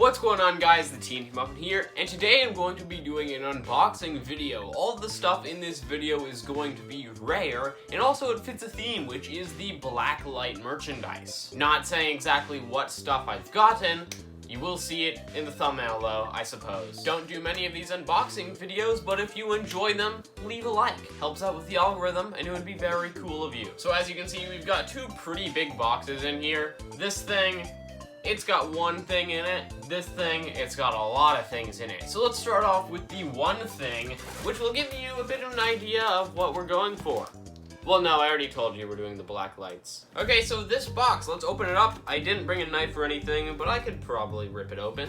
What's going on, guys? The TNT Muffin here, and today I'm going to be doing an unboxing video. All of the stuff in this video is going to be rare, and also it fits a theme, which is the black light merchandise. Not saying exactly what stuff I've gotten. You will see it in the thumbnail though, I suppose. Don't do many of these unboxing videos, but if you enjoy them, leave a like. Helps out with the algorithm, and it would be very cool of you. So as you can see, we've got two pretty big boxes in here. This thing, it's got one thing in it. This thing, it's got a lot of things in it. So let's start off with the one thing, which will give you a bit of an idea of what we're going for. Well, no, I already told you we're doing the black lights. Okay, so this box, let's open it up. I didn't bring a knife or anything, but I could probably rip it open.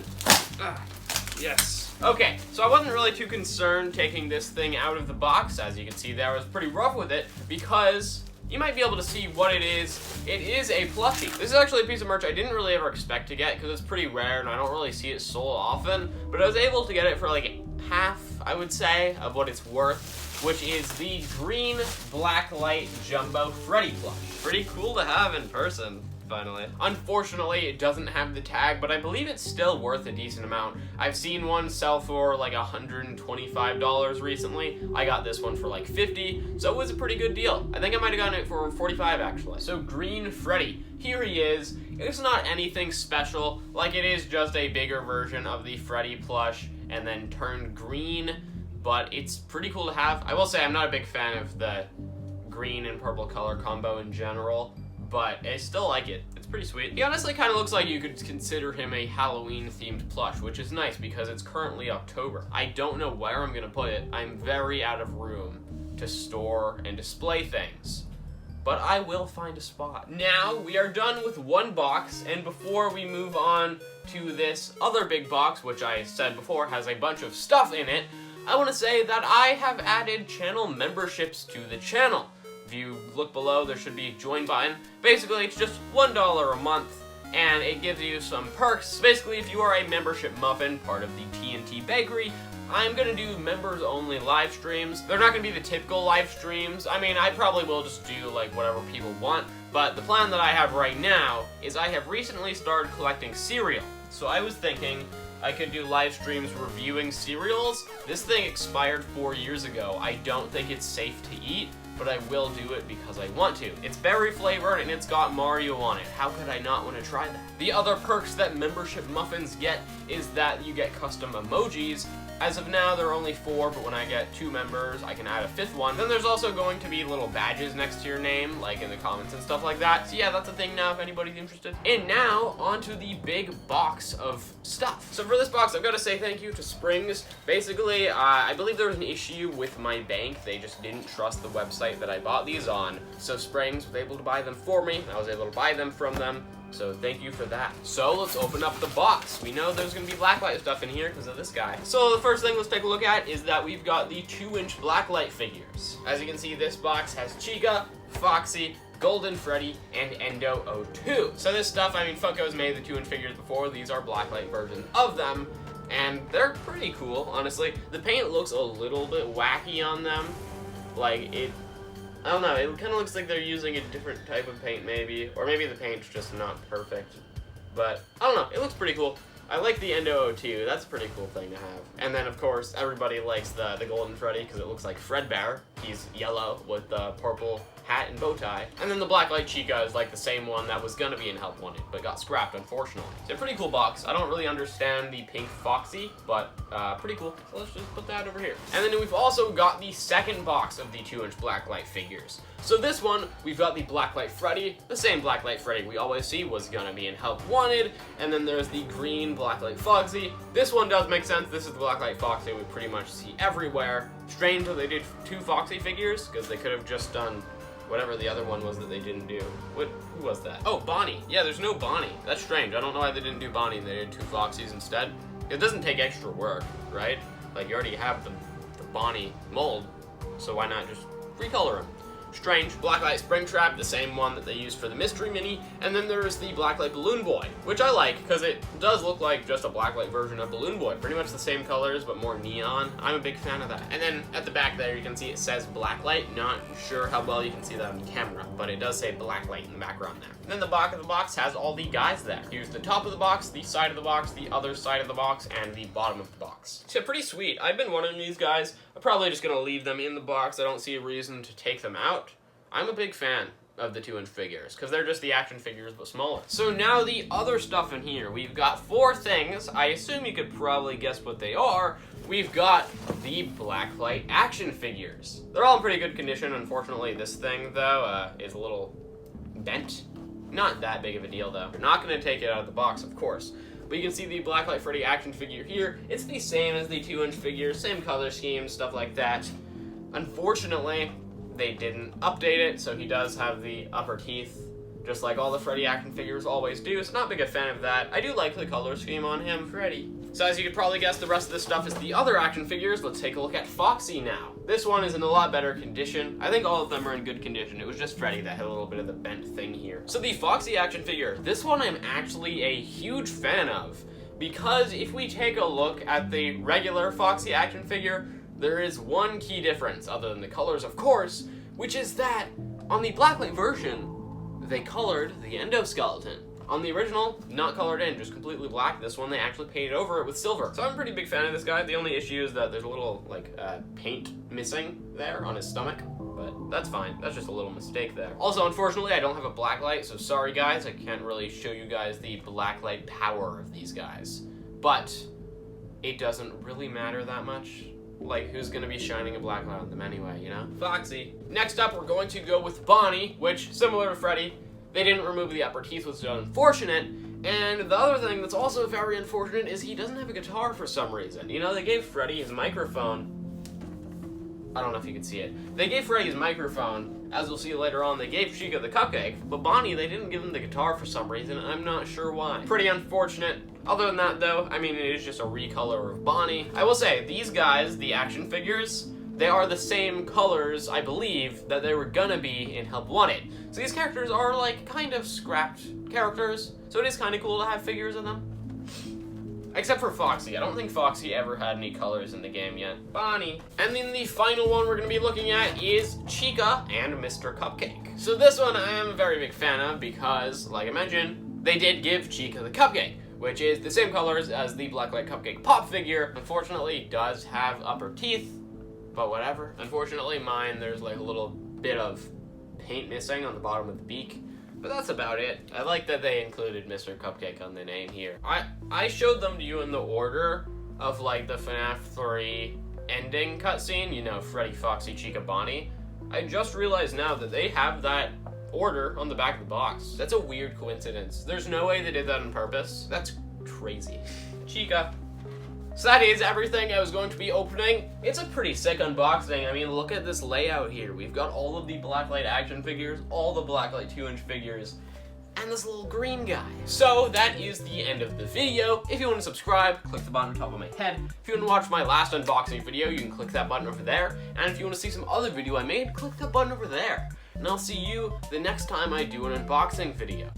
Yes. Okay, so I wasn't really too concerned taking this thing out of the box. As you can see there, I was pretty rough with it because you might be able to see what it is. It is a plushie. This is actually a piece of merch I didn't really ever expect to get because it's pretty rare and I don't really see it sold often, but I was able to get it for like half, I would say, of what it's worth, which is the green blacklight jumbo Freddy plush. Pretty cool to have in person, finally. Unfortunately, it doesn't have the tag, but I believe it's still worth a decent amount. I've seen one sell for like $125 recently. I got this one for like $50, so it was a pretty good deal. I think I might have gotten it for $45 actually. So green Freddy, here he is. It's not anything special, like it is just a bigger version of the Freddy plush and then turned green, but it's pretty cool to have. I will say I'm not a big fan of the green and purple color combo in general, but I still like it. It's pretty sweet. He honestly kind of looks like you could consider him a Halloween-themed plush, which is nice because it's currently October. I don't know where I'm gonna put it. I'm very out of room to store and display things, but I will find a spot. Now, we are done with one box, and before we move on to this other big box, which I said before has a bunch of stuff in it, I want to say that I have added channel memberships to the channel. If you look below, there should be a join button. Basically, it's just $1 a month, and it gives you some perks. Basically, if you are a membership muffin, part of the TNT Bakery, I'm gonna do members-only live streams. They're not gonna be the typical live streams. I mean, I probably will just do like whatever people want, but the plan that I have right now is I have recently started collecting cereal. So I was thinking I could do live streams reviewing cereals. This thing expired 4 years ago. I don't think it's safe to eat, but I will do it because I want to. It's berry flavored and it's got Mario on it. How could I not want to try that? The other perks that membership muffins get is that you get custom emojis. As of now, there are only 4, but when I get 2 members, I can add a 5th one. Then there's also going to be little badges next to your name, like in the comments and stuff like that. So yeah, that's a thing now if anybody's interested. And now, onto the big box of stuff. So for this box, I've got to say thank you to Springs. Basically, I believe there was an issue with my bank. They just didn't trust the website that I bought these on. So Springs was able to buy them for me. I was able to buy them from them. So thank you for that. So let's open up the box. We know there's gonna be blacklight stuff in here because of this guy. So the first thing let's take a look at is that we've got the 2-inch blacklight figures. As you can see, this box has Chica, Foxy, Golden Freddy, and Endo 02. So this stuff, I mean, Funko's made the 2-inch figures before. These are blacklight versions of them, and they're pretty cool, honestly. The paint looks a little bit wacky on them. Like, I don't know, it kind of looks like they're using a different type of paint maybe, or maybe the paint's just not perfect, but I don't know, it looks pretty cool. I like the Endo 02, that's a pretty cool thing to have. And then of course, everybody likes the Golden Freddy because it looks like Fredbear. He's yellow with the purple hat and bow tie. And then the Blacklight Chica is like the same one that was gonna be in Help Wanted, but got scrapped unfortunately. It's a pretty cool box. I don't really understand the pink Foxy, but pretty cool. So let's just put that over here. And then we've also got the second box of the 2-inch Blacklight figures. So this one, we've got the Blacklight Freddy. The same Blacklight Freddy we always see was gonna be in Help Wanted. And then there's the green Blacklight Foxy. This one does make sense. This is the Blacklight Foxy we pretty much see everywhere. Strange that they did 2 Foxy figures, because they could have just done whatever the other one was that they didn't do. Who was that? Oh, Bonnie. Yeah, there's no Bonnie. That's strange. I don't know why they didn't do Bonnie and they did 2 Foxies instead. It doesn't take extra work, right? Like, you already have the Bonnie mold, so why not just recolor him? Strange, Blacklight Springtrap, the same one that they used for the Mystery Mini, and then there's the Blacklight Balloon Boy, which I like, because it does look like just a Blacklight version of Balloon Boy. Pretty much the same colors, but more neon. I'm a big fan of that. And then at the back there, you can see it says Blacklight. Not sure how well you can see that on camera, but it does say Blacklight in the background there. And then the back of the box has all the guys there. Here's the top of the box, the side of the box, the other side of the box, and the bottom of the box. So pretty sweet. I've been wanting these guys. I'm probably just gonna leave them in the box. I don't see a reason to take them out. I'm a big fan of the 2-inch figures, because they're just the action figures, but smaller. So now the other stuff in here. We've got 4 things. I assume you could probably guess what they are. We've got the Blacklight action figures. They're all in pretty good condition. Unfortunately, this thing, though, is a little bent. Not that big of a deal, though. You're not going to take it out of the box, of course. But you can see the Blacklight Freddy action figure here. It's the same as the 2-inch figure, same color scheme, stuff like that. Unfortunately, they didn't update it, so he does have the upper teeth, just like all the Freddy action figures always do. So not big a fan of that. I do like the color scheme on him, Freddy. So as you could probably guess, the rest of this stuff is the other action figures. Let's take a look at Foxy now. This one is in a lot better condition. I think all of them are in good condition. It was just Freddy that had a little bit of the bent thing here. So the Foxy action figure, this one I'm actually a huge fan of, because if we take a look at the regular Foxy action figure, there is one key difference, other than the colors, of course, which is that on the Blacklight version, they colored the endoskeleton. On the original, not colored in, just completely black. This one, they actually painted over it with silver. So I'm a pretty big fan of this guy. The only issue is that there's a little, paint missing there on his stomach, but that's fine. That's just a little mistake there. Also, unfortunately, I don't have a Blacklight, so sorry, guys. I can't really show you guys the Blacklight power of these guys. But it doesn't really matter that much. Like, who's gonna be shining a Blacklight on them anyway, you know? Foxy. Next up, we're going to go with Bonnie, which, similar to Freddy, they didn't remove the upper teeth, which is unfortunate. And the other thing that's also very unfortunate is he doesn't have a guitar for some reason. You know, they gave Freddy his microphone. I don't know if you can see it. They gave Freddy his microphone. As we'll see later on, they gave Chica the cupcake. But Bonnie, they didn't give him the guitar for some reason. I'm not sure why. Pretty unfortunate. Other than that, though, I mean, it is just a recolor of Bonnie. I will say, these guys, the action figures, they are the same colors, I believe, that they were gonna be in Help Wanted. So these characters are, like, kind of scrapped characters, so it is kind of cool to have figures of them. Except for Foxy. I don't think Foxy ever had any colors in the game yet. Bonnie. And then the final one we're gonna be looking at is Chica and Mr. Cupcake. So this one I am a very big fan of because, like I mentioned, they did give Chica the cupcake, which is the same colors as the Blacklight Cupcake pop figure. Unfortunately, it does have upper teeth, but whatever. Unfortunately, mine, there's like a little bit of paint missing on the bottom of the beak, but that's about it. I like that they included Mr. Cupcake on the name here. I showed them to you in the order of like the FNaF 3 ending cutscene, you know, Freddy, Foxy, Chica, Bonnie. I just realized now that they have that order on the back of the box. That's a weird coincidence. There's no way they did that on purpose. That's crazy. Chica. So that is everything I was going to be opening. It's a pretty sick unboxing. I mean, look at this layout here. We've got all of the Blacklight action figures, all the Blacklight 2-inch figures, and this little green guy. So that is the end of the video. If you want to subscribe, click the button on top of my head. If you want to watch my last unboxing video, you can click that button over there. And if you want to see some other video I made, click that button over there. And I'll see you the next time I do an unboxing video.